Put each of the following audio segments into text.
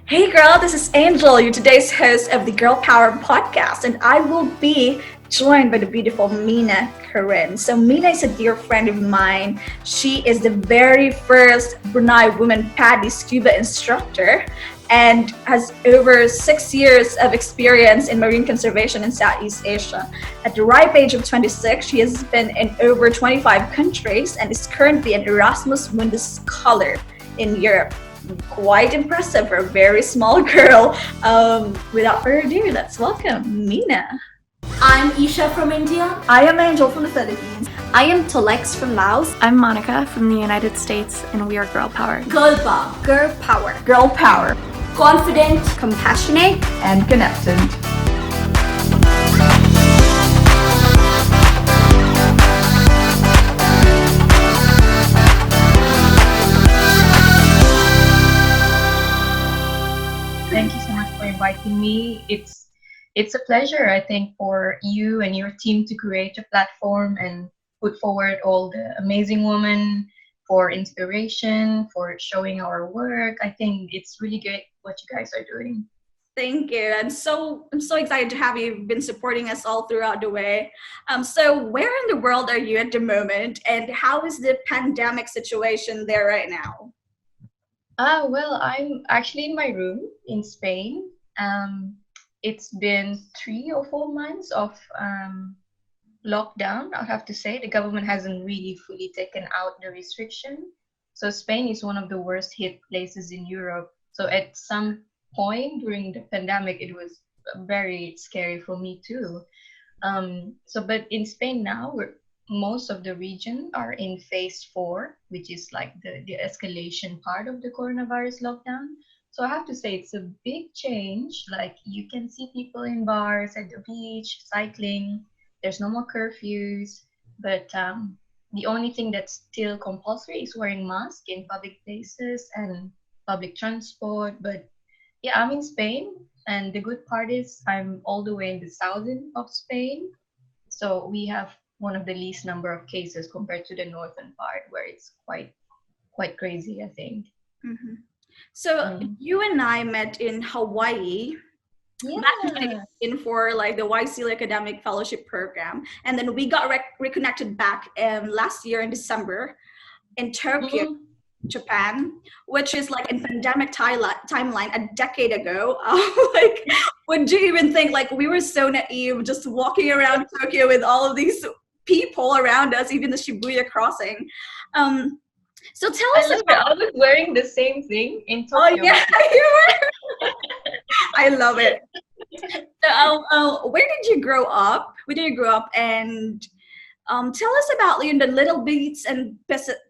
Hey girl, this is Angel, your today's host of the Girl Power podcast, and I will be joined by the beautiful Mina Karin. So Mina is a dear friend of mine. She is the very first Brunei woman PADI Scuba Instructor and has over 6 years of experience in marine conservation in Southeast Asia. At the ripe age of 26, she has been in over 25 countries and is currently an Erasmus Mundus Scholar in Europe. Quite impressive for a very small girl. Without further ado, let's welcome Mina. I'm Isha from India. I am Angel from the Philippines. I am Tolex from Laos. I'm Monica from the United States, and we are Girl Power. Girl Power. Girl Power. Girl Power. Confident, compassionate, and connected. Thank you so much for inviting me. It's a pleasure, I think, for you and your team to create a platform and put forward all the amazing women for inspiration, for showing our work. I think it's really great what you guys are doing. Thank you. I'm so excited to have you. You've been supporting us all throughout the way. So where in the world are you at the moment, and how is the pandemic situation there right now? Well, I'm actually in my room in Spain. It's been 3 or 4 months of lockdown, I have to say. The government hasn't really fully taken out the restriction. So Spain is one of the worst hit places in Europe. So at some point during the pandemic, it was very scary for me too. But in Spain now, most of the region are in phase 4, which is like the escalation part of the coronavirus lockdown. So I have to say it's a big change. Like you can see people in bars, at the beach, cycling. There's no more curfews, but the only thing that's still compulsory is wearing mask in public places and public transport. But yeah, I'm in Spain, and the good part is I'm all the way in the southern of Spain. So we have one of the least number of cases compared to the northern part, where it's quite crazy, I think. Mm-hmm. So you and I met in Hawaii back in 2018 for like the YC Academic Fellowship Program, and then we got reconnected back last year in December in Tokyo, Japan, which is like in pandemic timeline a decade ago. Like, would you even think, like, we were so naive just walking around Tokyo with all of these people around us, even the Shibuya crossing. So tell us about. I was wearing the same thing in Tokyo. Oh yeah, you were. I love it. So, where did you grow up? Where did you grow up? And tell us about the little bits and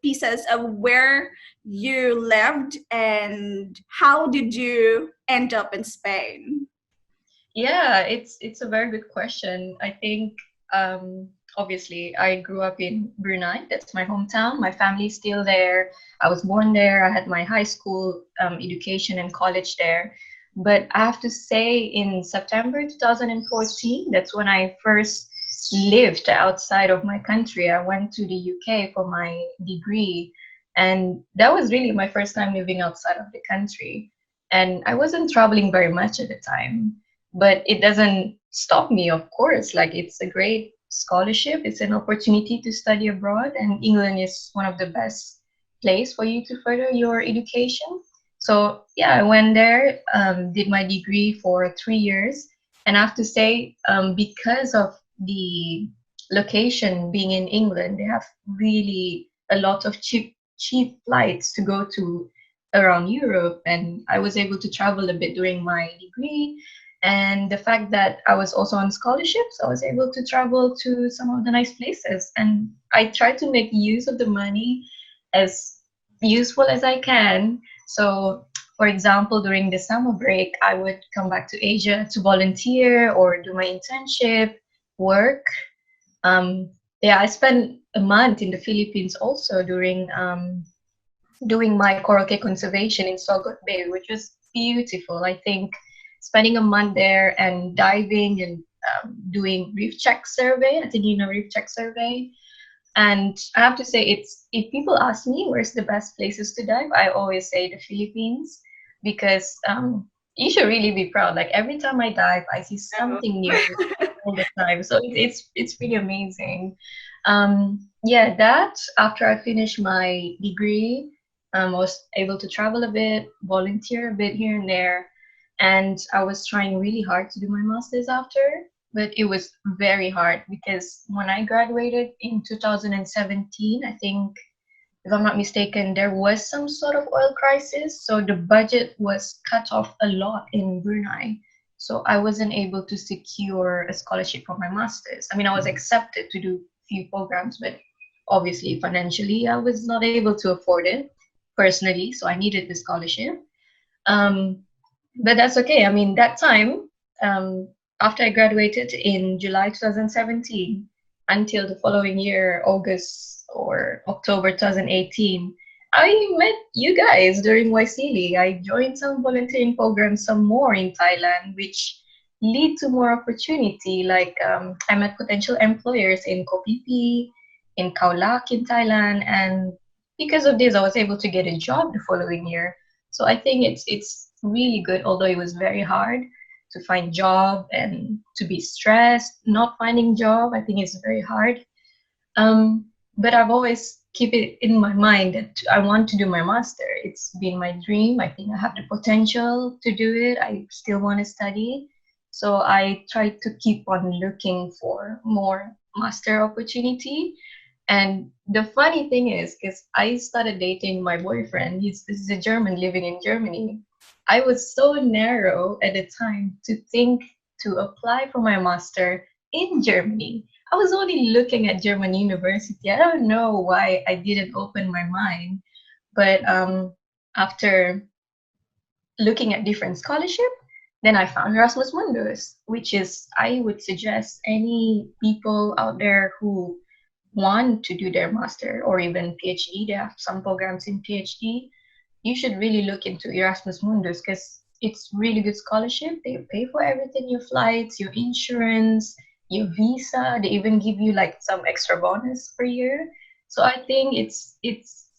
pieces of where you lived and how did you end up in Spain? Yeah, it's a very good question. I think obviously I grew up in Brunei. That's my hometown. My family's still there. I was born there. I had my high school education and college there. But I have to say, in September 2014, that's when I first lived outside of my country. I went to the UK for my degree, and that was really my first time living outside of the country. And I wasn't traveling very much at the time, but it doesn't stop me, of course. Like, it's a great scholarship. It's an opportunity to study abroad, and England is one of the best place for you to further your education. So yeah, I went there, did my degree for 3 years, and I have to say, because of the location being in England, they have really a lot of cheap flights to go to around Europe, and I was able to travel a bit during my degree. And the fact that I was also on scholarships, I was able to travel to some of the nice places. And I try to make use of the money as useful as I can. So, for example, during the summer break, I would come back to Asia to volunteer or do my internship, work. Yeah, I spent a month in the Philippines also during doing my coral cake conservation in Sogot Bay, which was beautiful. I think spending a month there and diving and doing reef check survey. I think you know reef check survey. And I have to say, it's, if people ask me where's the best places to dive, I always say the Philippines. because you should really be proud. Like every time I dive, I see Oh. something new all the time. So it's pretty amazing. Yeah, that after I finished my degree, I was able to travel a bit, volunteer a bit here and there, and I was trying really hard to do my master's after, but it was very hard because when I graduated in 2017, I think, if I'm not mistaken, there was some sort of oil crisis, so the budget was cut off a lot in Brunei. So I wasn't able to secure a scholarship for my master's. I mean, I was accepted to do few programs, but obviously financially, I was not able to afford it personally, so I needed the scholarship. Um, but that's okay. I mean, that time, after I graduated in July 2017 until the following year, August or October 2018, I met you guys during Waisili. I joined some volunteering programs, some more in Thailand, which lead to more opportunity. Like I met potential employers in Koh Phi Phi, in Khao Lak in Thailand, and because of this, I was able to get a job the following year. So I think it's really good, although it was very hard to find job and to be stressed, not finding job. I think it's very hard. But I've always keep it in my mind that I want to do my master. It's been my dream. I think I have the potential to do it. I still want to study. So I try to keep on looking for more master opportunity. And the funny thing is, because I started dating my boyfriend, this is a German living in Germany. I was so narrow at the time to think to apply for my master in Germany. I was only looking at German university. I don't know why I didn't open my mind, but after looking at different scholarship, then I found Erasmus Mundus, which is I would suggest any people out there who want to do their master or even PhD. They have some programs in PhD. You should really look into Erasmus Mundus because it's really good scholarship. They pay for everything, your flights, your insurance, your visa. They even give you like some extra bonus per year. So I think it's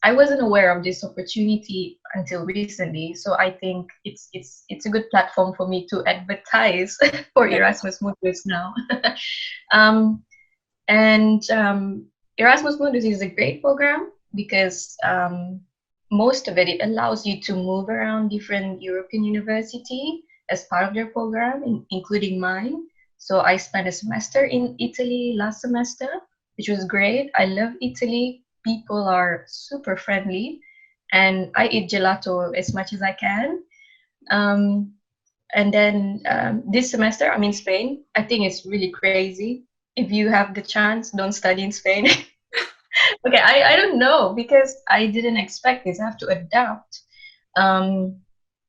I wasn't aware of this opportunity until recently. So I think it's a good platform for me to advertise for Erasmus Mundus now. um, and Erasmus Mundus is a great program because most of it allows you to move around different European university as part of their program, including mine. So I spent a semester in Italy last semester, which was great. I love Italy. People are super friendly, and I eat gelato as much as I can. Um, and then this semester, I'm in Spain. I think it's really crazy. If you have the chance, don't study in Spain. Okay, I don't know because I didn't expect this. I have to adapt. Um,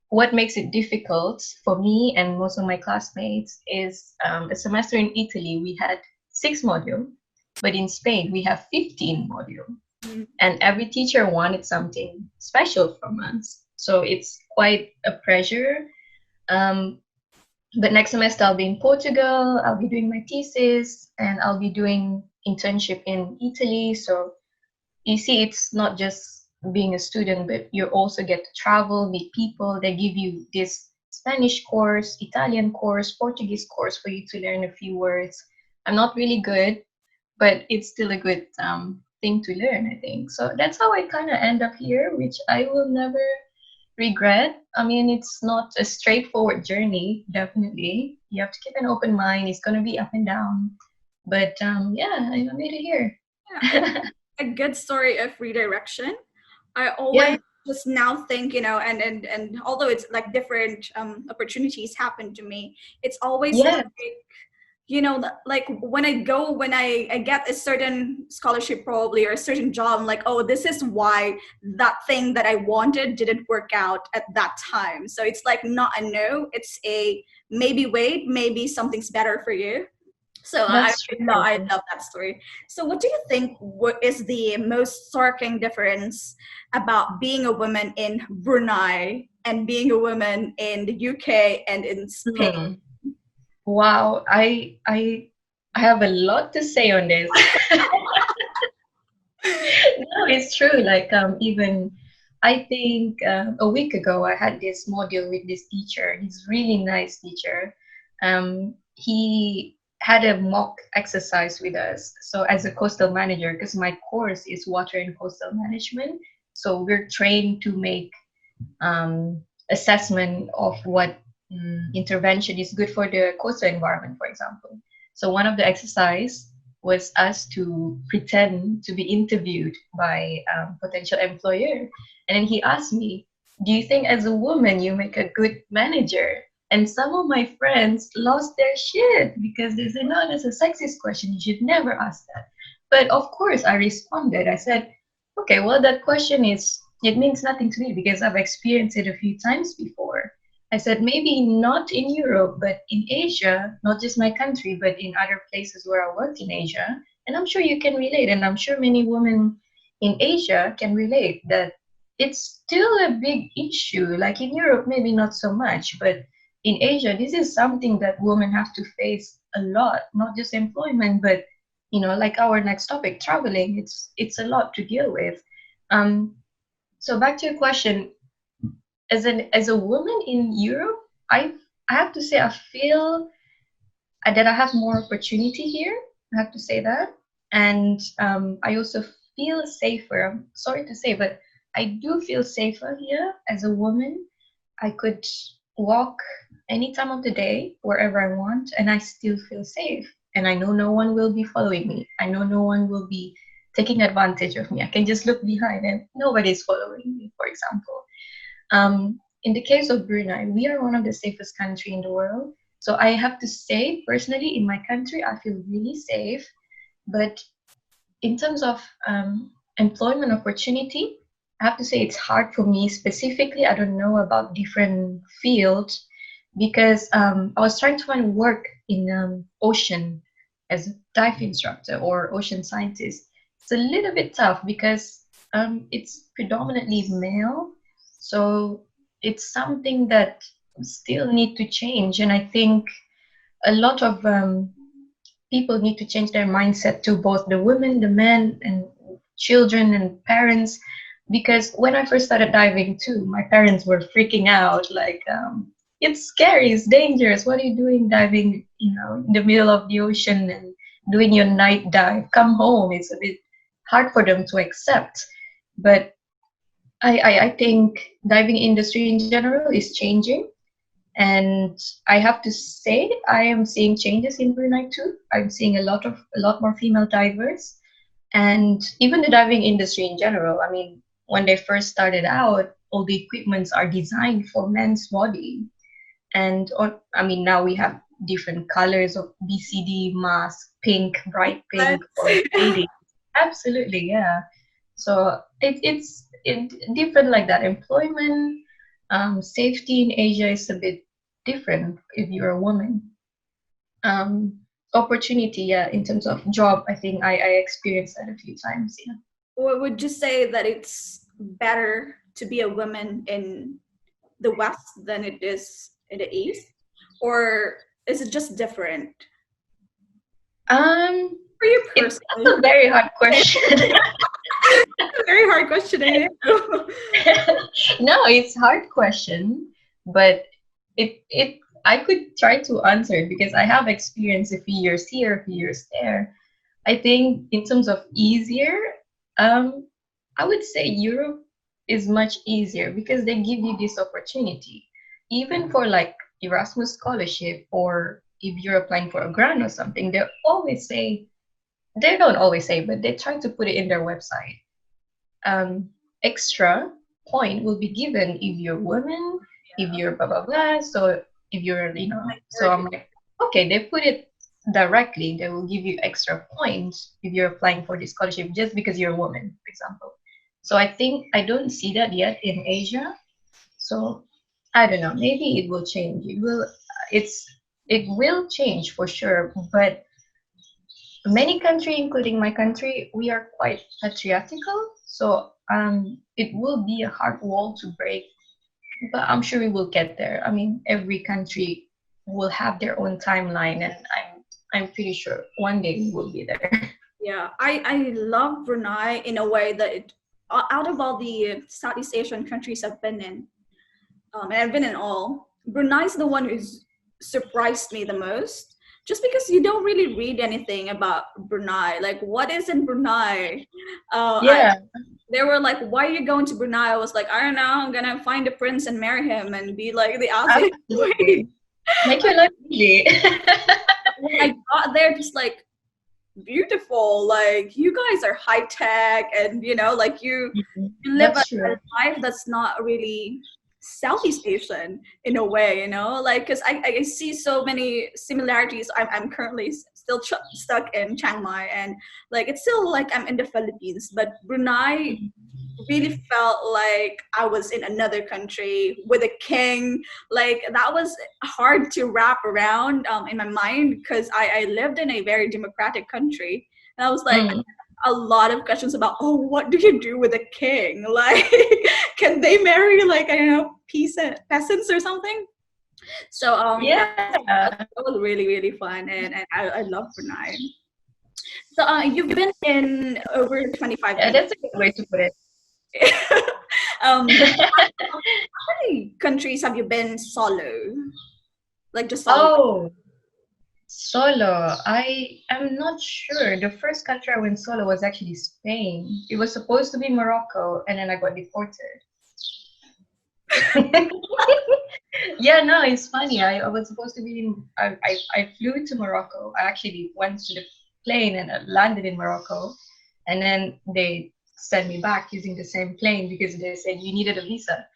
what makes it difficult for me and most of my classmates is a semester in Italy, we had 6 modules, but in Spain, we have 15 modules. And every teacher wanted something special from us. So it's quite a pressure. But next semester, I'll be in Portugal, I'll be doing my thesis, and I'll be doing internship in Italy. So you see, it's not just being a student, but you also get to travel, meet people. They give you this Spanish course, Italian course, Portuguese course for you to learn a few words. I'm not really good, but it's still a good thing to learn, I think. So that's how I kind of end up here, which I will never regret. I mean, it's not a straightforward journey, definitely. You have to keep an open mind. It's going to be up and down. But yeah, I made it here. Yeah. A good story of redirection. I always just now think, and although it's like different opportunities happen to me, it's always like, like when I get a certain scholarship probably or a certain job, I'm like, oh, this is why that thing that I wanted didn't work out at that time. So it's like not a no, it's a maybe wait, maybe something's better for you. So I love that story. So what do you think is the most striking difference about being a woman in Brunei and being a woman in the UK and in Spain? Wow, I have a lot to say on this. No, it's true. Like even I think a week ago I had this module with this teacher. He's really nice teacher. He had a mock exercise with us. So as a coastal manager, because my course is water and coastal management, so we're trained to make assessment of what intervention is good for the coastal environment, for example. So one of the exercise was us to pretend to be interviewed by potential employer. And then he asked me, do you think as a woman you make a good manager? And some of my friends lost their shit because they said, no, that's a sexist question. You should never ask that. But of course, I responded. I said, okay, well, that question it means nothing to me because I've experienced it a few times before. I said, maybe not in Europe, but in Asia, not just my country, but in other places where I worked in Asia. And I'm sure you can relate. And I'm sure many women in Asia can relate that it's still a big issue. Like in Europe, maybe not so much, but in Asia, this is something that women have to face a lot, not just employment, but like our next topic, traveling. It's a lot to deal with. So back to your question, as a woman in Europe, I have to say I feel that I have more opportunity here. I have to say that, and I also feel safer. I'm sorry to say, but I do feel safer here as a woman. I could walk any time of the day wherever I want, and I still feel safe. And I know no one will be following me. I know no one will be taking advantage of me. I can just look behind and nobody's following me, for example. In the case of Brunei, we are one of the safest country in the world. So I have to say, personally, in my country, I feel really safe. But in terms of employment opportunity, I have to say it's hard for me specifically. I don't know about different fields because I was trying to find work in ocean as a dive instructor or ocean scientist. It's a little bit tough because it's predominantly male. So it's something that still need to change. And I think a lot of people need to change their mindset to both the women, the men, and children and parents. Because when I first started diving too, my parents were freaking out like, it's scary, it's dangerous. What are you doing diving, in the middle of the ocean and doing your night dive? Come home. It's a bit hard for them to accept. But I think diving industry in general is changing. And I have to say, I am seeing changes in Brunei too. I'm seeing a lot more female divers, and even the diving industry in general. I mean, when they first started out, all the equipments are designed for men's body, and now we have different colors of BCD mask, pink, bright pink for ladies. Absolutely, yeah. So it's different like that. Employment, safety in Asia is a bit different if you're a woman. Opportunity, yeah, in terms of job, I think I experienced that a few times, yeah. Or would you say that it's better to be a woman in the West than it is in the East? Or is it just different? For you It's personally? a very hard question. It's a very hard question, isn't it? No, it's a hard question, but it I could try to answer it because I have experience a few years here, a few years there. I think in terms of easier, I would say Europe is much easier because they give you this opportunity, even for like Erasmus scholarship, or if you're applying for a grant or something. They don't always say, but they try to put it in their website. Extra point will be given if you're woman, if you're blah blah blah. So if you're, so I'm like, okay, they put it directly. They will give you extra points if you're applying for this scholarship just because you're a woman, for example. So I think I don't see that yet in Asia. So I don't know. Maybe it will change. It will change for sure. But many countries, including my country, we are quite patriarchal. So it will be a hard wall to break, but I'm sure we will get there. I mean, every country will have their own timeline, and I'm pretty sure one day we will be there. Yeah, I love Brunei in a way that out of all the Southeast Asian countries I've been in, and I've been in all, Brunei's the one who's surprised me the most. Just because you don't really read anything about Brunei, like what is in Brunei? Yeah, They were like, "Why are you going to Brunei?" I was like, "I don't know. I'm gonna find a prince and marry him and be like the absolute queen." absolutely. Make your life easy. When I got there, just like beautiful, like you guys are high tech, and like you live That's a true. life that's not really Southeast Asian in a way, like because I see so many similarities. I'm currently still stuck in Chiang Mai, and like it's still like I'm in the Philippines, but Brunei really felt like I was in another country with a king. Like that was hard to wrap around in my mind because I lived in a very democratic country, and I was like Mm. a lot of questions about, oh, what do you do with a king? Like, can they marry like I don't know peasants or something? So Yeah. that was really really fun, and I love Brunei. So you've been in over 25 Yeah, that's a good way to put it. how many countries have you been solo? Like just solo? Oh, solo. I am not sure. The first country I went solo was actually Spain. It was supposed to be Morocco, and then I got deported. Yeah, no, it's funny. I was supposed to be in. I flew to Morocco. I actually went to the plane and landed in Morocco, and then they sent me back using the same plane because they said you needed a visa.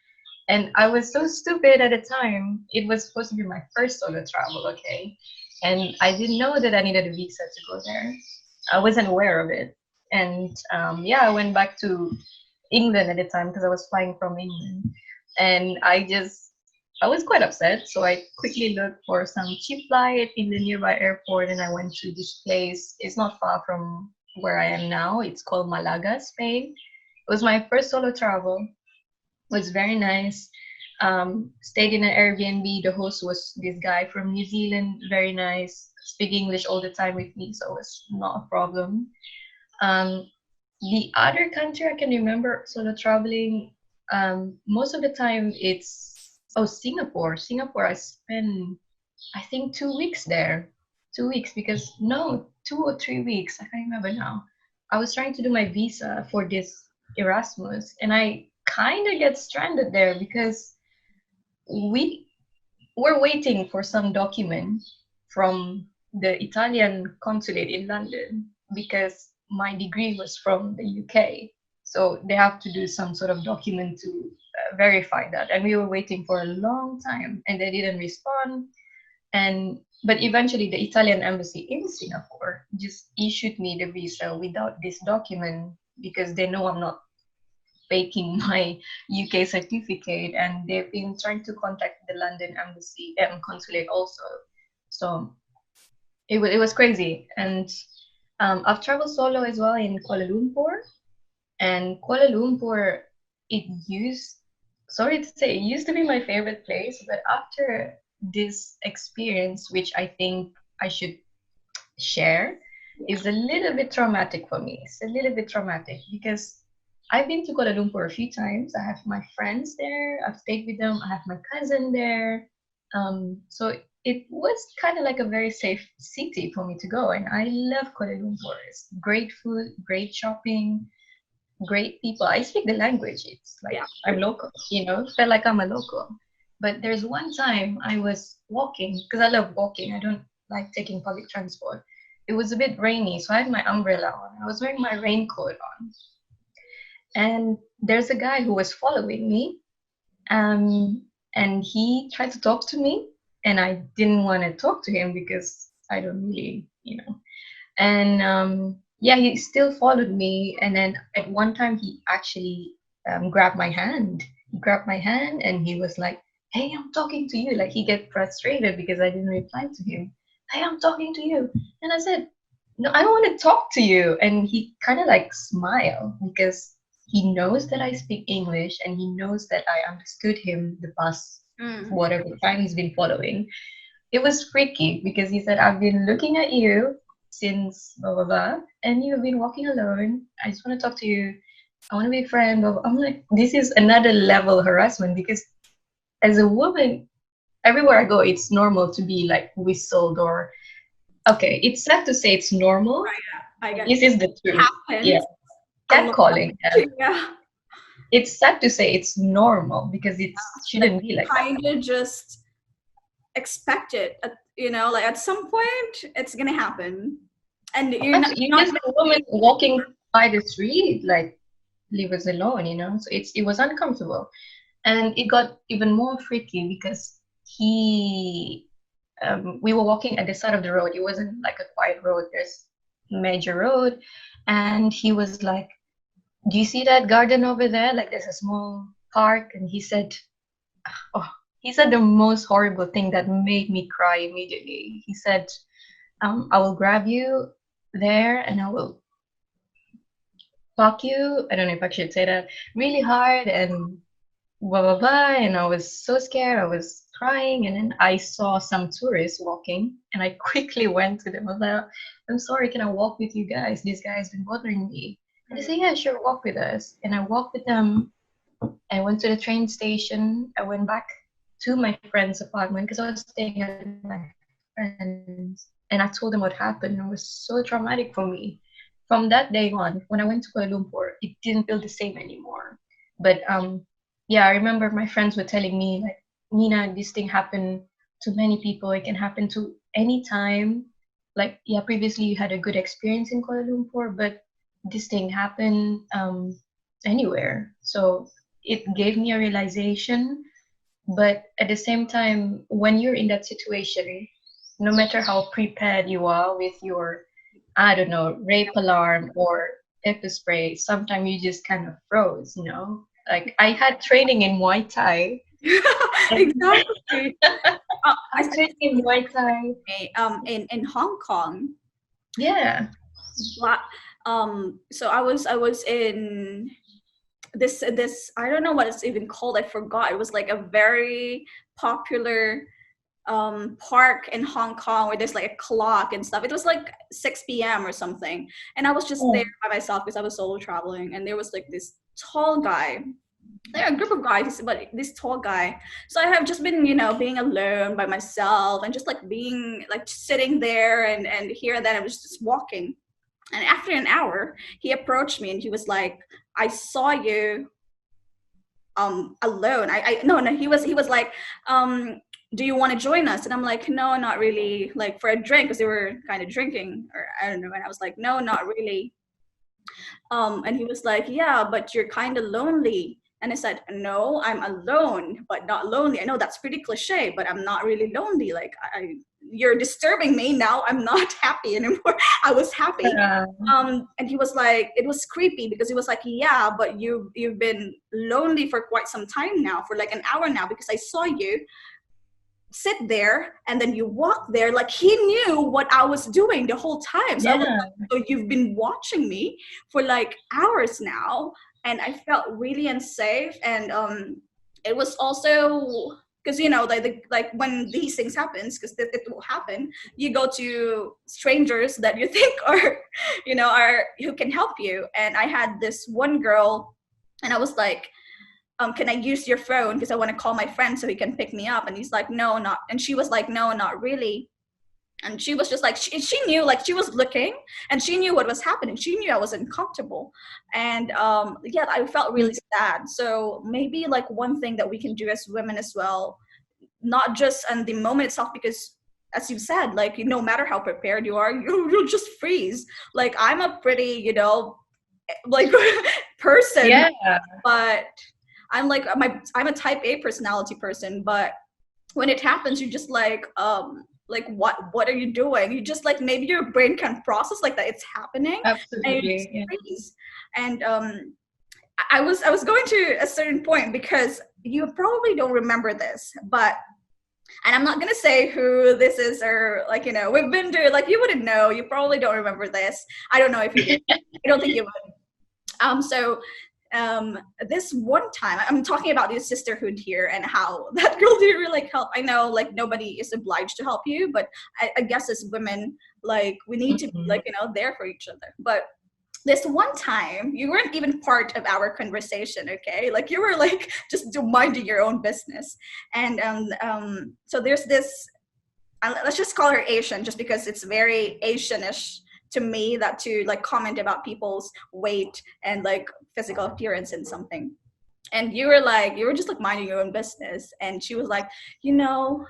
And I was so stupid at the time. It was supposed to be my first solo travel, okay? And I didn't know that I needed a visa to go there. I wasn't aware of it. And yeah, I went back to England at the time because I was flying from England. And I was quite upset. So I quickly looked for some cheap flight in the nearby airport and I went to this place. It's not far from where I am now. It's called Malaga, Spain. It was my first solo travel, was very nice. Stayed in an Airbnb. The host was this guy from New Zealand, very nice. Speak English all the time with me, so it was not a problem. Um, the other country I can remember solo traveling, most of the time it's Singapore. Singapore, I spent I think 2 weeks there. 2 weeks because no, 2 or 3 weeks. I can't remember now. I was trying to do my visa for this Erasmus, and I kind of get stranded there because we were waiting for some document from the Italian consulate in London because my degree was from the UK. So they have to do some sort of document to verify that. And we were waiting for a long time and they didn't respond. And but eventually the Italian embassy in Singapore just issued me the visa without this document because they know I'm not faking my UK certificate, and they've been trying to contact the London embassy and consulate also. So it was crazy. And I've traveled solo as well in Kuala Lumpur, and Kuala Lumpur, it used, sorry to say, it used to be my favorite place, but after this experience, which I think I should share, is a little bit traumatic for me. It's a little bit traumatic because I've been to Kuala Lumpur a few times. I have my friends there. I've stayed with them. I have my cousin there. So it was kind of like a very safe city for me to go. And I love Kuala Lumpur. It's great food, great shopping, great people. I speak the language. It's like Yeah. I'm local, felt like I'm a local. But there's one time I was walking because I love walking. I don't like taking public transport. It was a bit rainy, so I had my umbrella on. I was wearing my raincoat on. And there's a guy who was following me, and he tried to talk to me, and I didn't want to talk to him because I don't really. And yeah, he still followed me, and then at one time he actually grabbed my hand. He grabbed my hand, and he was like, "Hey, I'm talking to you." Like he get frustrated because I didn't reply to him. "Hey, I'm talking to you," and I said, "No, I don't want to talk to you." And he kind of like smiled because he knows that I speak English and he knows that I understood him the past whatever time he's been following. It was freaky because he said, "I've been looking at you since blah blah blah, and you've been walking alone. I just want to talk to you." I want to be friend. But I'm like, this is another level harassment because as a woman, everywhere I go, it's normal to be like whistled or okay. It's sad to say it's normal. I get This is the truth. Yeah, happens a lot. catcalling. Yeah. Yeah. It's sad to say it's normal because it shouldn't be like that. Kind of just expect it, like at some point it's gonna happen, and You just a woman walking by the street, like leave us alone, So it was uncomfortable, and it got even more freaky because we were walking at the side of the road. It wasn't like a quiet road. There's major road, and he was like, "Do you see that garden over there? Like there's a small park." And he said the most horrible thing that made me cry immediately. He said, "I will grab you there and I will fuck you." I don't know if I should say that really hard and blah blah blah. And I was so scared. I was crying, and then I saw some tourists walking, and I quickly went to them. I was like, "I'm sorry, can I walk with you guys? This guy has been bothering me." And they said, "Yeah, sure, walk with us." And I walked with them. I went to the train station. I went back to my friend's apartment because I was staying at my friend's, and I told them what happened. It was so traumatic for me. From that day on, when I went to Kuala Lumpur, it didn't feel the same anymore. But yeah, I remember my friends were telling me like, "Mina, this thing happened to many people. It can happen to any time. Like, yeah, previously you had a good experience in Kuala Lumpur, but this thing happened anywhere." So it gave me a realization. But at the same time, when you're in that situation, no matter how prepared you are with your, I don't know, rape alarm or pepper spray, sometimes you just kind of froze, Like I had training in Muay Thai. Exactly. I trained in Muay Thai. In Hong Kong. Yeah. So I was in this I don't know what it's even called. I forgot. It was like a very popular park in Hong Kong where there's like a clock and stuff. It was like 6 p.m. or something, and I was just there by myself because I was solo traveling, and there was like this tall guy. There are a group of guys, but this tall guy. So I have just been, being alone by myself and just like being like sitting there and here and then I was just walking. And after an hour, he approached me and he was like, "I saw you alone." No, he was like, "Do you want to join us?" And I'm like, "No, not really," like for a drink, because they were kind of drinking, or I don't know. And I was like, "No, not really." And he was like, "Yeah, but you're kind of lonely." And I said, "No, I'm alone, but not lonely." I know that's pretty cliche, but I'm not really lonely. Like you're disturbing me now. I'm not happy anymore. I was happy. And he was like, it was creepy because he was like, "Yeah, but you've been lonely for quite some time now, for like an hour now, because I saw you sit there and then you walk there." Like he knew what I was doing the whole time. So I was like, "So you've been watching me for like hours now." And I felt really unsafe. And it was also because like when these things happens, because it will happen, you go to strangers that you think are who can help you. And I had this one girl, and I was like, "Can I use your phone, because I want to call my friend so he can pick me up?" And he's like, "No, not." And she was like, "No, not really." And she was just like, she knew, like she was looking and she knew what was happening. She knew I was uncomfortable. And yeah, I felt really sad. So maybe like one thing that we can do as women as well, not just in the moment itself, because as you said, like no matter how prepared you are, you'll just freeze. Like I'm a pretty, like person, but I'm like I'm a type A personality person, but when it happens, you're just like what are you doing? You just like, maybe your brain can process like that it's happening. Absolutely. And I was going to a certain point, because you probably don't remember this, but and I'm not gonna say who this is, or like we've been to, like you wouldn't know, you probably don't remember this. I don't know if you did. I don't think you would. So this one time, I'm talking about the sisterhood here and how that girl didn't really help. I know like nobody is obliged to help you, but I guess as women, like we need to be like there for each other. But this one time you weren't even part of our conversation, okay? Like you were like just minding your own business. And so there's this, let's just call her Asian, just because it's very Asianish to me, that to like comment about people's weight and like physical appearance and something. And you were just like minding your own business, and she was like, you know,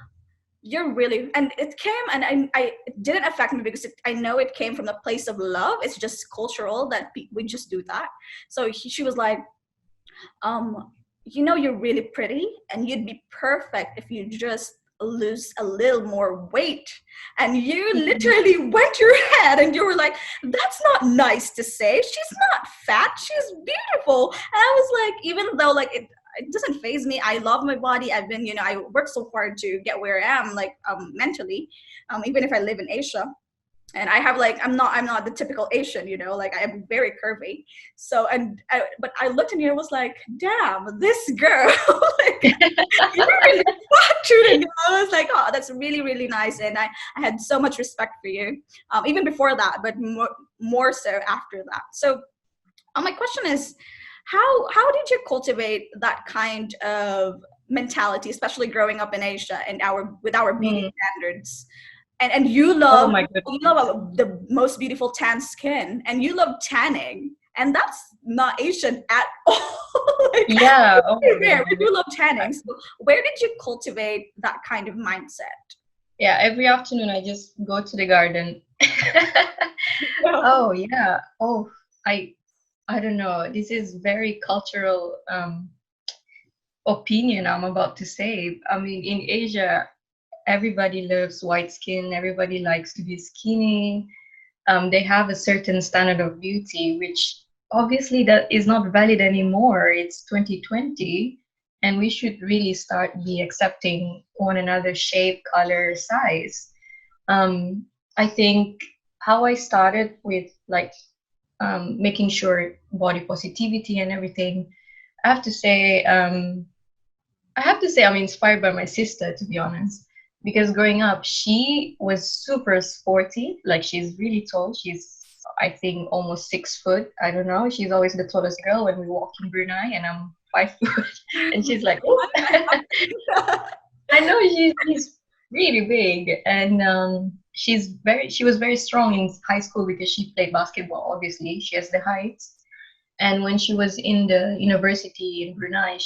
you're really, and it came, and I it didn't affect me because I know it came from the place of love. It's just cultural that we just do that. So she was like, you know, you're really pretty and you'd be perfect if you just lose a little more weight. And you literally went your head and you were like, that's not nice to say. She's not fat, she's beautiful. And I was like, even though like it doesn't faze me, I love my body. I've been, you know, I worked so hard to get where I am, like mentally, even if I live in Asia. And I have like, I'm not the typical Asian, you know, like I'm very curvy. So, but I looked at you and was like, damn, this girl, like, you're really fat, truly. I was like, oh, that's really, really nice. And I had so much respect for you, even before that, but more so after that. So my question is, how did you cultivate that kind of mentality, especially growing up in Asia and with our beauty standards? And you Oh love, my goodness. you love the most beautiful tan skin, and you love tanning, and that's not Asian at all. Like, Yeah. Oh my rare. We goodness. do love tanning. So where did you cultivate that kind of mindset? Yeah, every afternoon I just go to the garden. Oh yeah. Oh, I don't know. This is very cultural opinion I'm about to say. I mean, in Asia, everybody loves white skin. Everybody likes to be skinny. They have a certain standard of beauty, which obviously that is not valid anymore. It's 2020, and we should really start be accepting one another's shape, color, size. I think how I started with like making sure body positivity and everything. I have to say, I'm inspired by my sister, to be honest, because growing up, she was super sporty. Like she's really tall. She's, I think, almost 6 foot. I don't know. She's always the tallest girl when we walk in Brunei, and I'm 5 foot, and she's like, oh. I know she's really big, and she was very strong in high school because she played basketball. Obviously, she has the height. And when she was in the university in Brunei,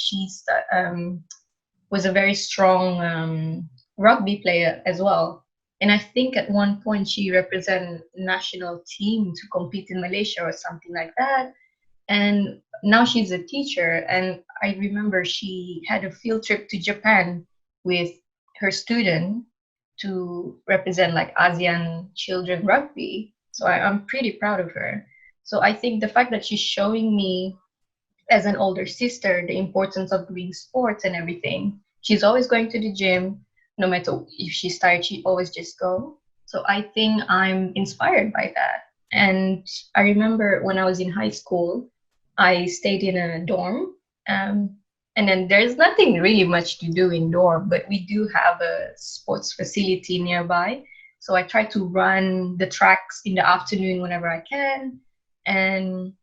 was a very strong rugby player as well. And I think at one point she represented national team to compete in Malaysia or something like that. And now she's a teacher. And I remember she had a field trip to Japan with her student to represent like ASEAN children rugby. So I'm pretty proud of her. So I think the fact that she's showing me as an older sister the importance of doing sports and everything. She's always going to the gym. No matter if she's tired, she always just go. So I think I'm inspired by that. And I remember when I was in high school, I stayed in a dorm. And then there's nothing really much to do in dorm, but we do have a sports facility nearby. So I try to run the tracks in the afternoon whenever I can. And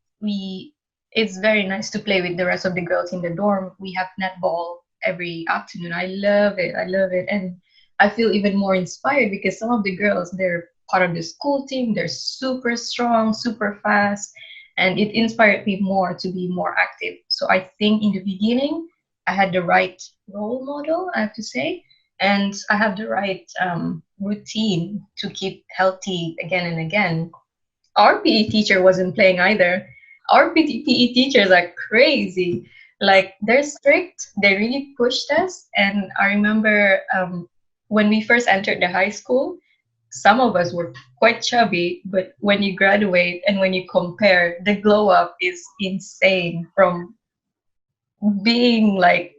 it's very nice to play with the rest of the girls in the dorm. We have netball every afternoon. I love it. I love it. And I feel even more inspired because some of the girls, they're part of the school team. They're super strong, super fast. And it inspired me more to be more active. So I think in the beginning, I had the right role model, I have to say. And I have the right routine to keep healthy again and again. Our PE teacher wasn't playing either. Our PE teachers are crazy. Like they're strict. They really pushed us. And I remember when we first entered the high school, some of us were quite chubby, but when you graduate and when you compare, the glow up is insane from being like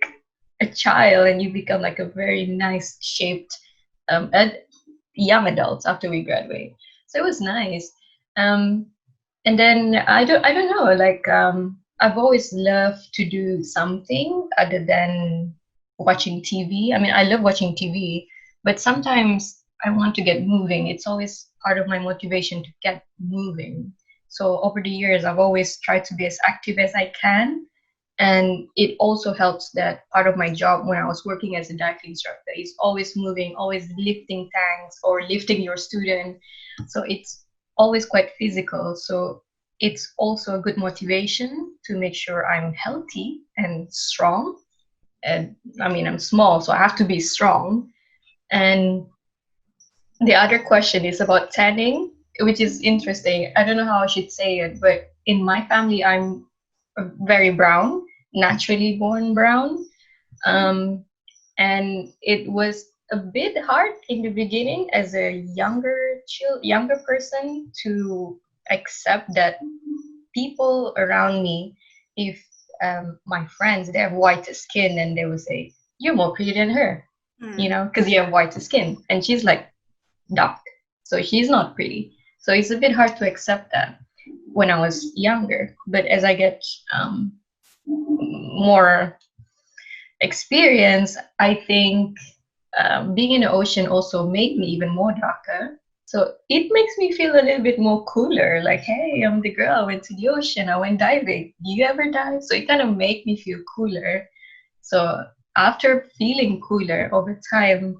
a child and you become like a very nice shaped young adult after we graduate. So it was nice. And then I don't know, like I've always loved to do something other than watching TV. I mean, I love watching TV, but sometimes I want to get moving. It's always part of my motivation to get moving. So over the years, I've always tried to be as active as I can. And it also helps that part of my job when I was working as a dive instructor is always moving, always lifting tanks or lifting your student. So it's always quite physical. So it's also a good motivation to make sure I'm healthy and strong. And I mean, I'm small, so I have to be strong. And the other question is about tanning, which is interesting. I don't know how I should say it, but in my family, I'm very brown, naturally born brown. Um, and it was a bit hard in the beginning as a younger person to accept that people around me, if my friends, they have whiter skin, and they will say, "You're more pretty than her," because you have whiter skin, and she's like dark, so she's not pretty. So it's a bit hard to accept that when I was younger. But as I get more experience, I think being in the ocean also made me even more darker. So it makes me feel a little bit more cooler. Like, hey, I'm the girl. I went to the ocean. I went diving. Do you ever dive? So it kind of made me feel cooler. So after feeling cooler over time,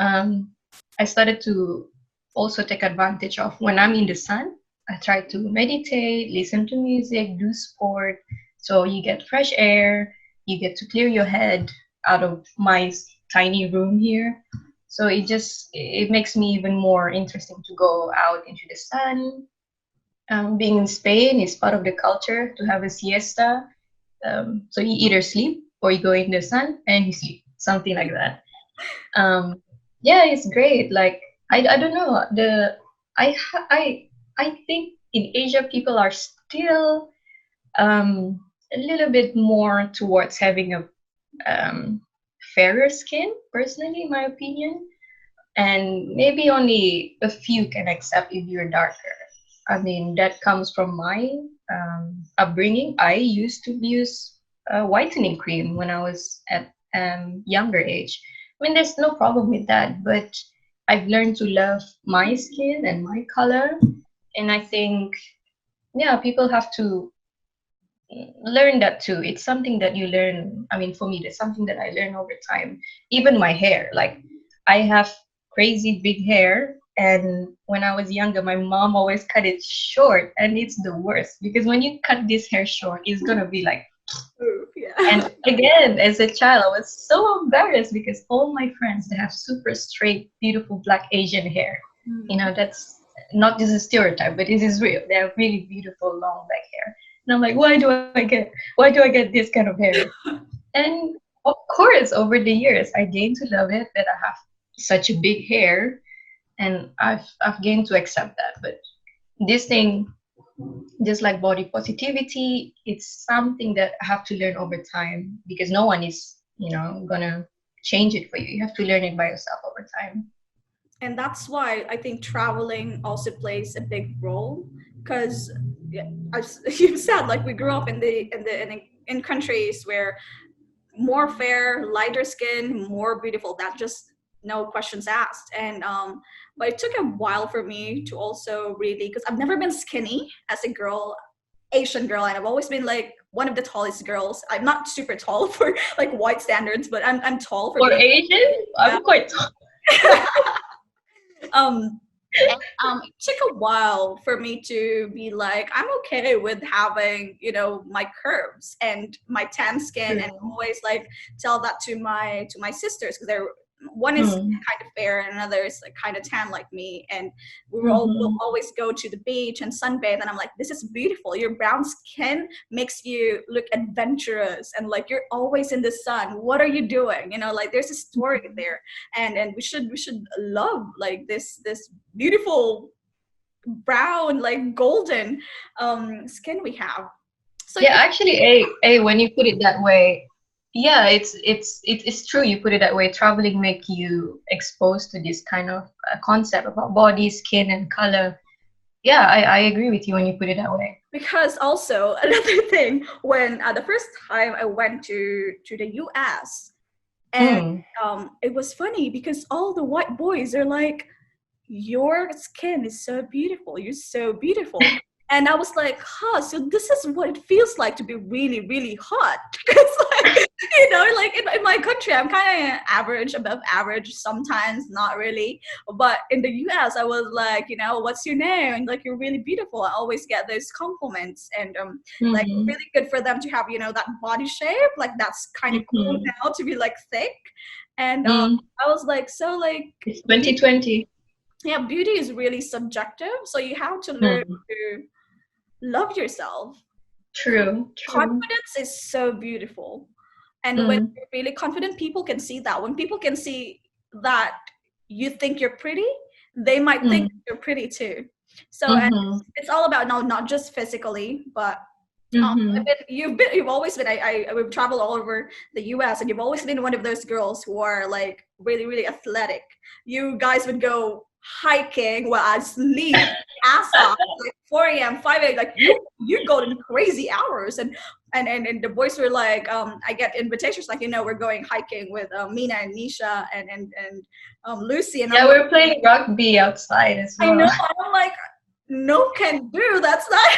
I started to also take advantage of when I'm in the sun. I try to meditate, listen to music, do sport. So you get fresh air, you get to clear your head out of my tiny room here. So it makes me even more interesting to go out into the sun. Being in Spain is part of the culture to have a siesta. So you either sleep or you go in the sun and you sleep, something like that. Yeah, it's great. Like I don't know, I think in Asia people are still a little bit more towards having a fairer skin, personally, in my opinion. And maybe only a few can accept if you're darker. I mean, that comes from my upbringing. I used to use whitening cream when I was at younger age. I mean, there's no problem with that, but I've learned to love my skin and my color. And I think, yeah, people have to learn that too. It's something that you learn. I mean, for me, that's something that I learn over time. Even my hair, like I have crazy big hair. And when I was younger, my mom always cut it short. And it's the worst because when you cut this hair short, it's going to be like, Yeah. and again, as a child, I was so embarrassed because all my friends, they have super straight, beautiful black Asian hair. You know, that's not just a stereotype, but it is real. They have really beautiful long black hair. And I'm like, why do I get this kind of hair? And of course, over the years, I gained to love it that I have such a big hair, and I've gained to accept that. But this thing, just like body positivity, it's something that I have to learn over time because no one is, gonna change it for you. You have to learn it by yourself over time. And that's why I think traveling also plays a big role, because as you said, like we grew up in countries where more fair, lighter skin, more beautiful. That just no questions asked. And but it took a while for me to also really, because I've never been skinny as a girl, Asian girl, and I've always been like one of the tallest girls. I'm not super tall for like white standards, but I'm tall for For being Asian, I'm quite tall. it took a while for me to be like, I'm okay with having, my curves and my tan skin. And I always like tell that to my sisters, because they're one is kind of fair and another is like kind of tan like me, and we'll always go to the beach and sunbathe, and I'm like, this is beautiful. Your brown skin makes you look adventurous, and like you're always in the sun. What are you doing? Like there's a story there, and we should love like this beautiful brown, like golden skin we have. So Yeah, actually, when you put it that way, yeah, it's true. You put it that way. Traveling make you exposed to this kind of concept about body, skin, and color. Yeah, I agree with you when you put it that way. because also another thing, when the first time I went to the US, and it was funny because all the white boys are like, your skin is so beautiful, you're so beautiful. And I was like, so this is what it feels like to be really, really hot. It's like, like in my country, I'm kind of average, above average, sometimes not really. But in the US, I was like, what's your name? And like, you're really beautiful. I always get those compliments. And like, Mhm. really good for them to have, that body shape. Like, that's kind of cool Mhm. now to be like thick. And Mm. I was like, so like, It's 2020. yeah, beauty is really subjective. So you have to learn Mm. to love yourself. True, true. Confidence is so beautiful. And when Mm. you're really confident, people can see that. When people can see that you think you're pretty, they might think Mm. you're pretty too. So, and Mhm. it's all about not just physically, but Mhm. you've always been. We've traveled all over the U.S. and you've always been one of those girls who are like really, really athletic. You guys would go hiking while I sleep ass off, like 4 a.m., 5 a.m. Like you go in crazy hours, and the boys were like, I get invitations like, we're going hiking with Mina and Nisha and Lucy, and I'm Yeah, like, we're playing rugby outside as I well. know, I'm like, no can do. That's not.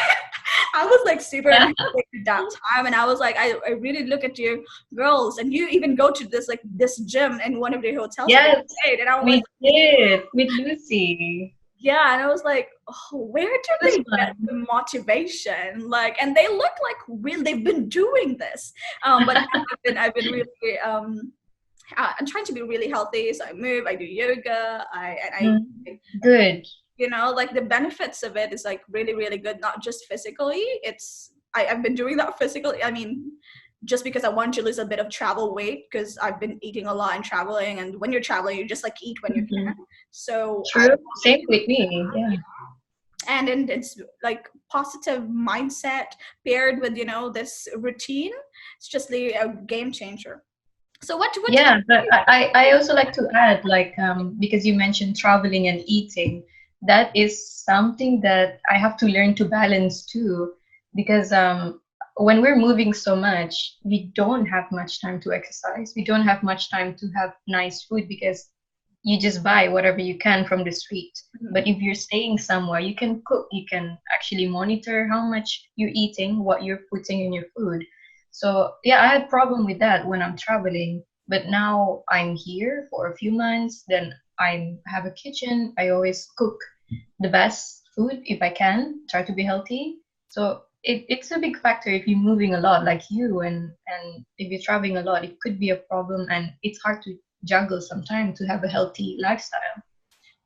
I was like super Yeah. energetic at that time, and I was like, I really look at you girls, and you even go to this gym in one of the hotels that we Yes, stayed, and I was we did with Lucy. yeah, and I was like, where do It was they get fun. the motivation? Like, and they look like real. They've been doing this, but I've been really I'm trying to be really healthy. So I move, I do yoga, Mm. Good. like the benefits of it is like really, really good, not just physically. I've been doing that physically. I mean, just because I want to lose a bit of travel weight because I've been eating a lot and traveling. And when you're traveling, you just like eat when you Mhm. can. So I, True. Same with me. Yeah. and it's like positive mindset paired with, this routine. It's just a game changer. So what do Yeah, but you I also like to add, like, because you mentioned traveling and eating, that is something that I have to learn to balance too, because when we're moving so much, we don't have much time to exercise. We don't have much time to have nice food because you just buy whatever you can from the street. do? But if you're staying somewhere, you can cook, you can actually monitor how much you're eating, what you're putting in your food. So yeah, I had problem with that when I'm traveling, but now I'm here for a few months, then I have a kitchen. I always cook the best food if I can, try to be healthy. So it's a big factor if you're moving a lot like you, and if you're traveling a lot, it could be a problem, and it's hard to juggle sometimes to have a healthy lifestyle.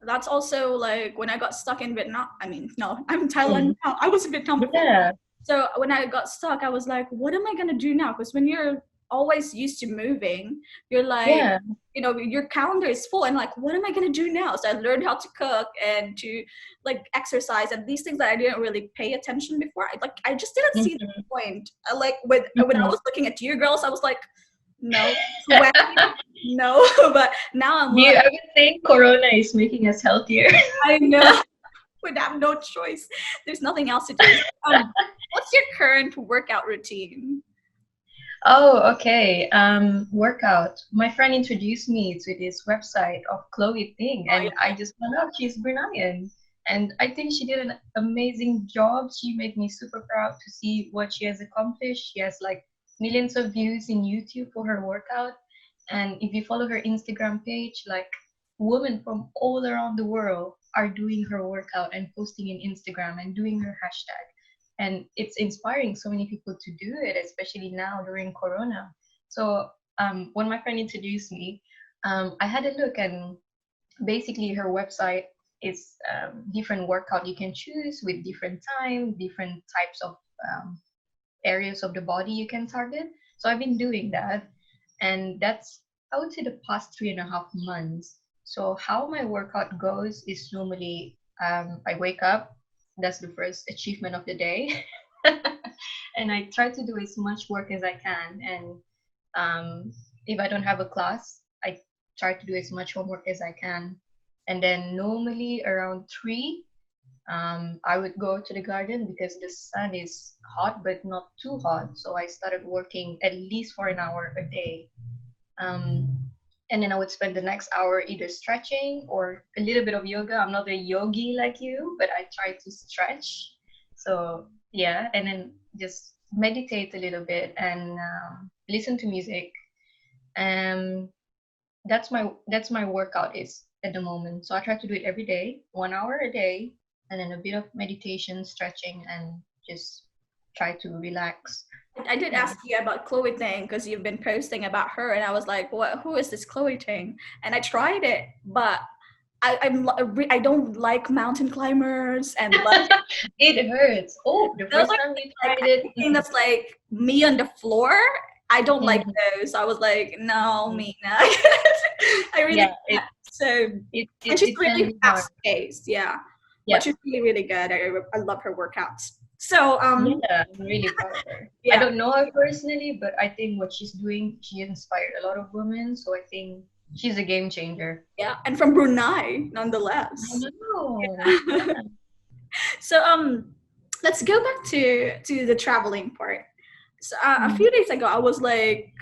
That's also like when I got stuck in Vietnam. I mean, no, I'm in Thailand Mm. now. I was in Vietnam before. Yeah, So when I got stuck, I was like, what am I gonna do now? Because when you're always used to moving, you're like, yeah. your calendar is full, and like, what am I gonna do now? So I learned how to cook and to like exercise and these things that I didn't really pay attention before. I just didn't see the Mhm, point. Like when I mhm. was looking at you girls, I was like, no, sweat, no. But now I'm Do you like, ever think Corona is making us healthier? I know. Would have no choice. There's nothing else to do. What's your current workout routine? Oh, okay. Workout. My friend introduced me to this website of Chloe Ting, Oh, and I just found out she's Bruneian. And I think she did an amazing job. She made me super proud to see what she has accomplished. She has like millions of views in YouTube for her workout. And if you follow her Instagram page, like women from all around the world are doing her workout and posting in Instagram and doing her hashtag, and it's inspiring so many people to do it, especially now during Corona. So when my friend introduced me, I had a look, and basically her website is different workout you can choose with different time, different types of areas of the body you can target. So I've been doing that, and that's, I would say, the past 3.5 months. So how my workout goes is normally I wake up, that's the first achievement of the day, and I try to do as much work as I can. And if I don't have a class, I try to do as much homework as I can. And then normally around 3, I would go to the garden because the sun is hot but not too hot. So I started working at least for an hour a day. Um, and then I would spend the next hour either stretching or a little bit of yoga. I'm not a yogi like you, but I try to stretch. So yeah, and then just meditate a little bit and listen to music. Um, that's my workout is at the moment. So I try to do it every day, 1 hour a day, and then a bit of meditation, stretching, and just try to relax. I did Yeah. ask you about Chloe Ting because you've been posting about her, and I was like, "What? Who is this Chloe Ting?" And I tried it, but I don't like mountain climbers and like It hurts. Oh, the those first are time we like tried it. anything that's like me on the floor. I don't like Mhm. those. I was like, no, Mhm. Mina. I really Yeah, can't. So, it, and it, she's it can really be hard. fast paced, yeah. But Yeah. she's really, really good. I love her workouts. So, Yeah, I'm really proud of her. I yeah, don't know her personally, but I think what she's doing, she inspired a lot of women. So I think she's a game changer. yeah, and from Brunei, I nonetheless. know. Yeah. So, let's go back to the traveling part. So, a Mm. few days ago, I was like,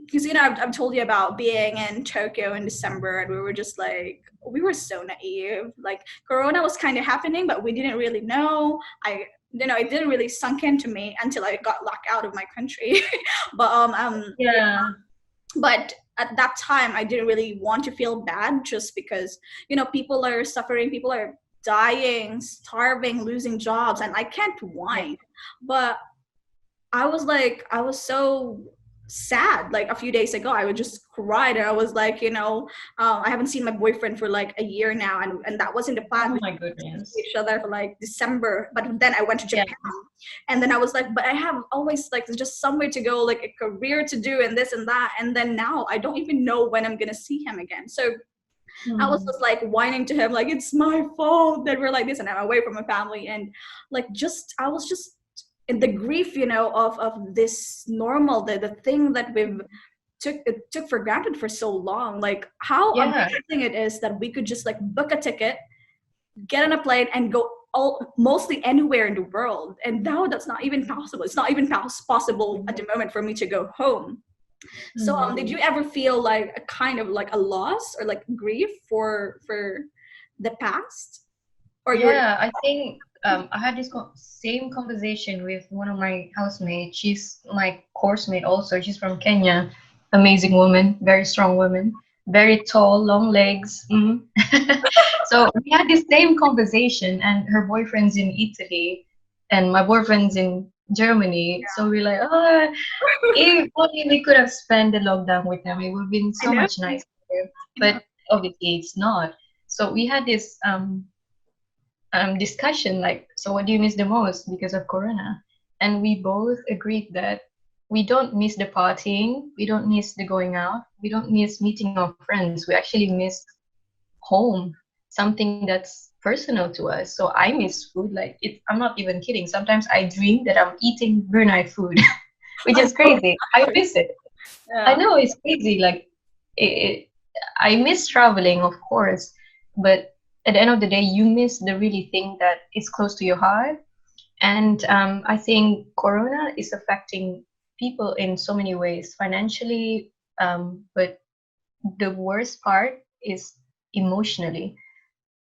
because I've told you about being in Tokyo in December, and we were just like, we were so naive. Like Corona was kind of happening, but we didn't really know. It didn't really sunk into me until I got locked out of my country. but Yeah. but at that time, I didn't really want to feel bad, just because people are suffering, people are dying, starving, losing jobs, and I can't Yeah. whine. But I was so sad. Like a few days ago, I would just cried, and I was like, I haven't seen my boyfriend for like a year now, and that wasn't the plan. Oh We my see goodness. each other for like December, but then I went to Yeah. Japan, and then I was like, but I have always like just somewhere to go, like a career to do, and this and that, and then now I don't even know when I'm gonna see him again. So I was Mm. just like whining to him, like it's my fault that we're like this, and I'm away from my family, and like just I was just in the grief, of this normal, the thing that we've took for granted for so long. Like how Yeah. amazing it is that we could just like book a ticket, get on a plane, and go mostly anywhere in the world. And now that's not even possible. It's not even possible at the moment for me to go home. So, did Mhm. you ever feel like a kind of like a loss or like grief for the past, or you're Yeah, I think I had this same conversation with one of my housemates. She's my course mate also. She's from Kenya. Amazing woman, very strong woman, very tall, long legs. So we had this same conversation, and her boyfriend's in Italy, and my boyfriend's in Germany. So we're like, oh, if only we could have spent the lockdown with him, it would have been I so know, much nicer. you know, But obviously, it's not. So we had this discussion like, so what do you miss the most because of Corona? And we both agreed that we don't miss the partying, we don't miss the going out, we don't miss meeting our friends. We actually miss home, something that's personal to us. So I miss food. Like I'm not even kidding. Sometimes I dream that I'm eating Brunei food, which I is know, crazy. I miss it. I yeah. know it's crazy. Like I miss traveling, of course, but at the end of the day, you miss the really thing that is close to your heart. And I think Corona is affecting people in so many ways, financially, but the worst part is emotionally.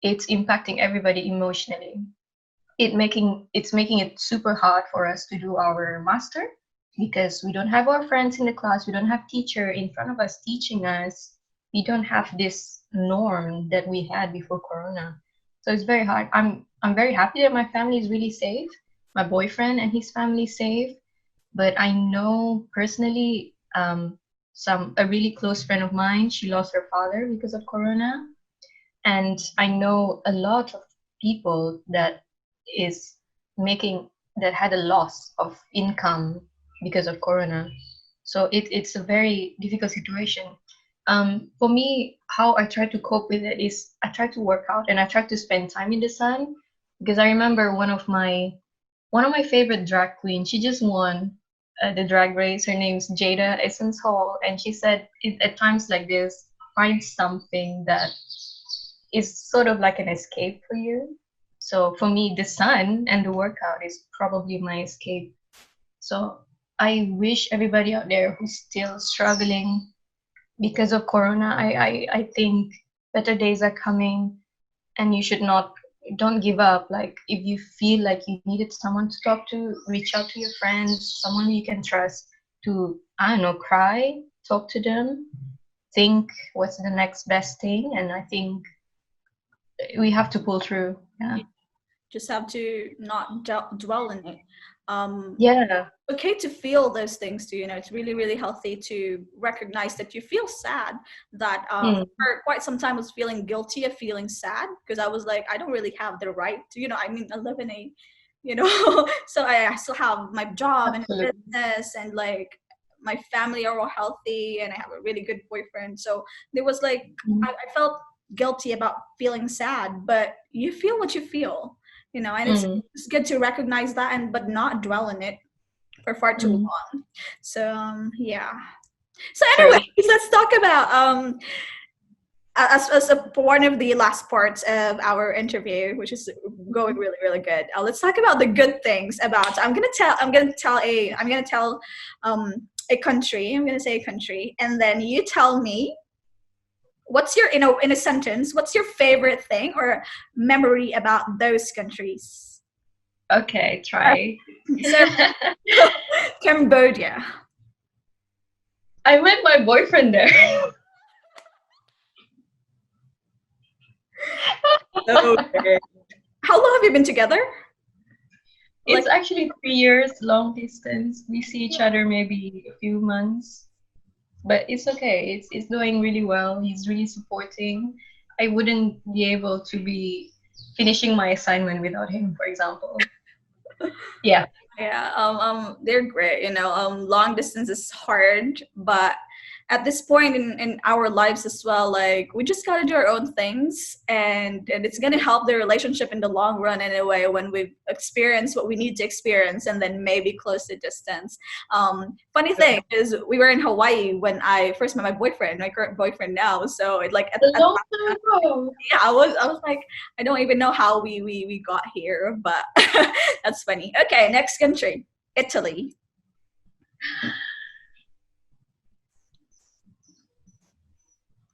It's impacting everybody emotionally. It's making it super hard for us to do our master because we don't have our friends in the class, we don't have teacher in front of us teaching us, we don't have this norm that we had before Corona. So it's very hard. I'm very happy that my family is really safe, my boyfriend and his family is safe, but I know personally, some a really close friend of mine, she lost her father because of Corona, and I know a lot of people that is making that had a loss of income because of Corona. So it's a very difficult situation. For me, how I try to cope with it is I try to work out and I try to spend time in the sun, because I remember one of my favorite drag queens. She just won the drag race. Her name's Jada Essence Hall, and she said at times like this, find something that is sort of like an escape for you. So for me, the sun and the workout is probably my escape. So I wish everybody out there who's still struggling because of Corona, I think better days are coming, and you should not don't give up. Like if you feel like you needed someone to talk to, reach out to your friends, someone you can trust to, I don't know, cry, talk to them, think what's the next best thing. And I think we have to pull through. Yeah. Just have to not dwell in it. Yeah. Okay to feel those things too. It's really, really healthy to recognize that you feel sad. That for quite some time I was feeling guilty of feeling sad, because I was like, I don't really have the right to, I mean, I live in a, so I still have my job and Absolutely. business, and like my family are all healthy, and I have a really good boyfriend. So there was like, I felt guilty about feeling sad, but you feel what you feel, and it's good to recognize that, and but not dwell in it for far too long. So yeah. So anyways, let's talk about as a one of the last parts of our interview, which is going really, really good. Let's talk about the good things about. I'm gonna tell a country. I'm gonna say a country, and then you tell me what's your, in a sentence, what's your favorite thing or memory about those countries. Okay, try. So, Cambodia. I met my boyfriend there. Okay. How long have you been together? It's actually 3 years long distance. We see each other maybe a few months, but it's okay. It's doing really well. He's really supporting. I wouldn't be able to be finishing my assignment without him, for example. Yeah. Yeah, they're great. Long distance is hard, but at this point in our lives as well, like we just gotta do our own things, and it's gonna help the relationship in the long run anyway, when we've experienced what we need to experience, and then maybe close the distance. Funny thing is, we were in Hawaii when I first met my boyfriend, my current boyfriend now. So it like A long time ago. yeah, I was like, I don't even know how we got here, but that's funny. Okay, next country, Italy.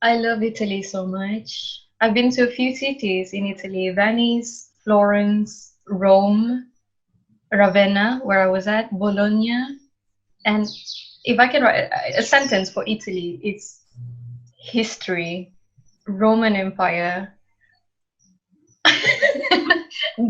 I love Italy so much. I've been to a few cities in Italy: Venice, Florence, Rome, Ravenna, where I was at, Bologna. And if I can write a sentence for Italy, it's history, Roman Empire,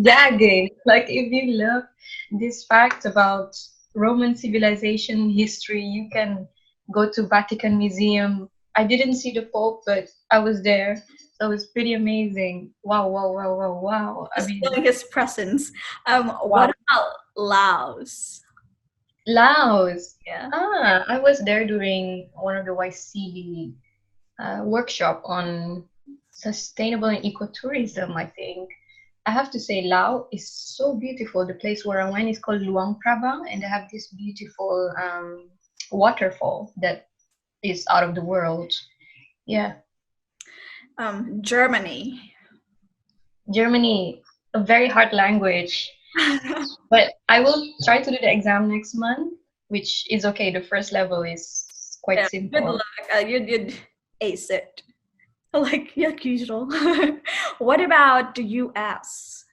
gagging. Like if you love this fact about Roman civilization history, you can go to Vatican Museum. I didn't see the Pope, but I was there, so it was pretty amazing. Wow, wow, wow, wow, wow. I Just mean, feeling his presence. wow. What about Laos? Laos. Yeah. I was there during one of the YC workshop on sustainable and ecotourism, I think. I have to say, Laos is so beautiful. The place where I went is called Luang Prabang, and they have this beautiful waterfall that is out of the world. Yeah. Germany. Germany, a very hard language, but I will try to do the exam next month, which is okay. The first level is quite Yeah, simple. good luck. You'd ace it. Like usual. What about the US?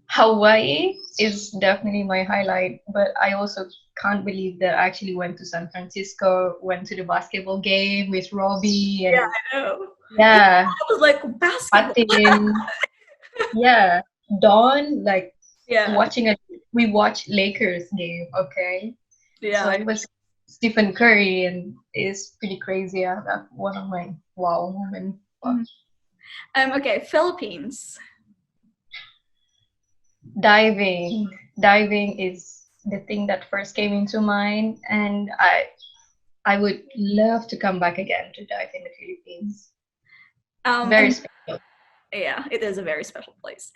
Hawaii is definitely my highlight, but I also can't believe that I actually went to San Francisco, went to the basketball game with Robbie, and Yeah, I know. yeah, I was like, basketball. Patin, yeah, Dawn, like Yeah, we watched Lakers game, okay? yeah. So it was Stephen Curry, and it's pretty crazy. Yeah, that's one of my wow moments. Okay, Philippines. Diving is the thing that first came into mind, and I would love to come back again to dive in the Philippines. Very special. Yeah, it is a very special place.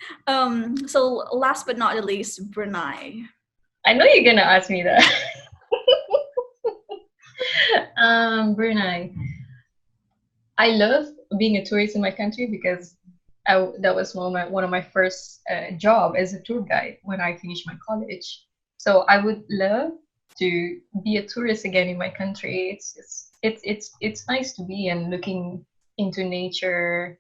So last but not least, Brunei. I know you're gonna ask me that. Brunei. I love being a tourist in my country because that was one of my first job as a tour guide when I finished my college. So I would love to be a tourist again in my country. It's nice to be and looking into nature,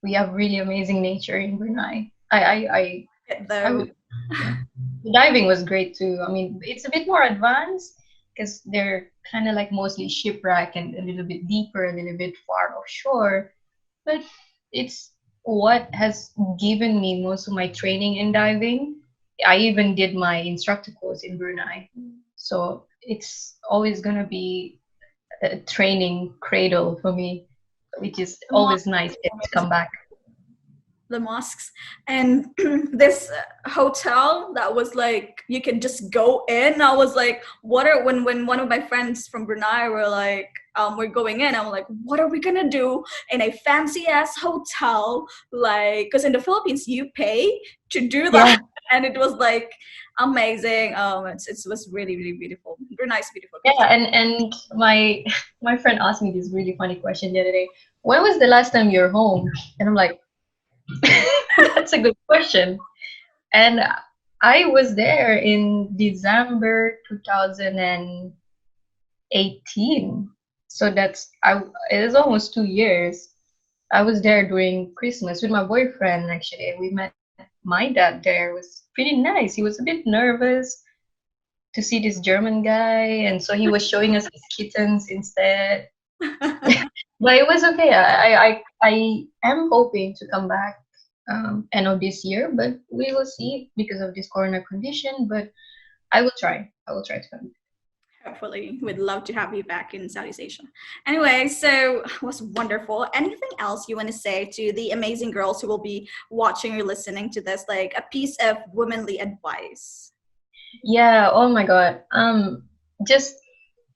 we have really amazing nature in Brunei. I Though. would, yeah. The diving was great too. I mean, it's a bit more advanced because they're kind of like mostly shipwreck and a little bit deeper, a little bit far offshore. But it's what has given me most of my training in diving. I even did my instructor course in Brunei. So it's always going to be a training cradle for me, which is always nice to come back. The mosques and this hotel that was like you can just go in. I was like, what are when one of my friends from Brunei were like, we're going in, I'm like, what are we gonna do in a fancy ass hotel, like, because in the Philippines you pay to do that. And it was like amazing. It was really really beautiful. Brunei's beautiful country. Yeah, and my friend asked me this really funny question the other day. When was the last time you're home? And I'm like, that's a good question. And I was there in December 2018. So it is almost 2 years. I was there during Christmas with my boyfriend actually. We met my dad there. It was pretty nice. He was a bit nervous to see this German guy, and so he was showing us his kittens instead. But it was okay. I am hoping to come back end of this year, but we will see because of this corona condition. But I will try. I will try to come. Hopefully, we'd love to have you back in Southeast Asia. Anyway, so it was wonderful. Anything else you want to say to the amazing girls who will be watching or listening to this, like a piece of womanly advice? Yeah, oh my God. Just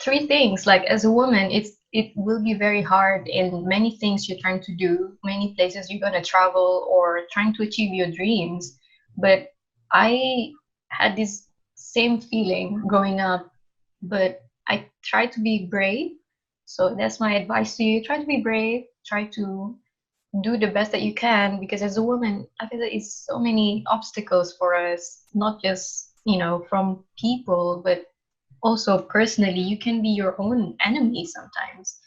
three things. Like as a woman, it will be very hard in many things you're trying to do, many places you're gonna travel or trying to achieve your dreams. But I had this same feeling growing up, but I try to be brave. So that's my advice to you. Try to be brave, try to do the best that you can, because as a woman, I feel that it's so many obstacles for us, not just, from people, but also personally. You can be your own enemy sometimes.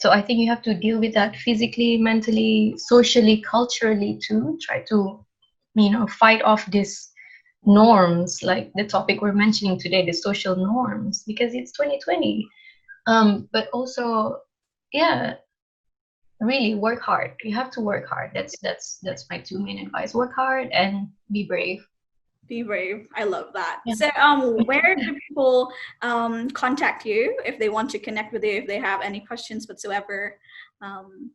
So I think you have to deal with that physically, mentally, socially, culturally too. Try to, fight off these norms, like the topic we're mentioning today, the social norms, because it's 2020. But also, yeah, really work hard. You have to work hard. That's my two main advice. Work hard and be brave. Be brave. I love that. Yeah. So where do people contact you if they want to connect with you, if they have any questions whatsoever?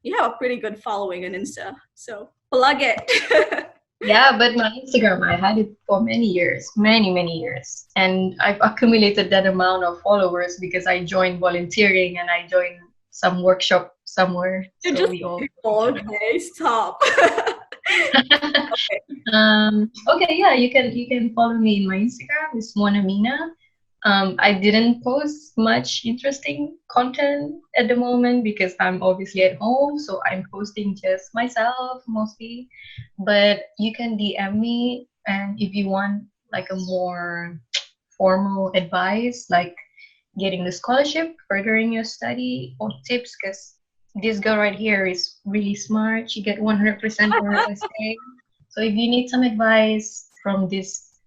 You have a pretty good following on Insta, so plug it. Yeah, but my Instagram, I had it for many years, many years. And I've accumulated that amount of followers because I joined volunteering and I joined some workshop somewhere. You're So just we all okay, stop. okay, yeah, you can follow me in my Instagram. It's Mina. I didn't post much interesting content at the moment because I'm obviously at home, so I'm posting just myself mostly. But you can DM me, and if you want like a more formal advice, like getting the scholarship, furthering your study, or tips, because this girl right here is really smart. She get 100% for her essay. So if you need some advice from this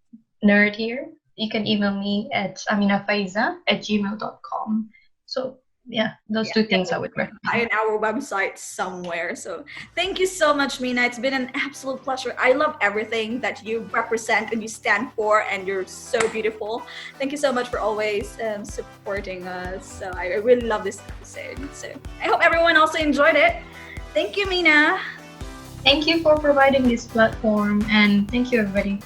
nerd here, you can email me at aminafaiza@gmail.com. So yeah, those two things I would recommend. In our website somewhere. So thank you so much, Mina. It's been an absolute pleasure. I love everything that you represent and you stand for, and you're so beautiful. Thank you so much for always supporting us. So I really love this episode. So I hope everyone also enjoyed it. Thank you, Mina. Thank you for providing this platform, and thank you, everybody.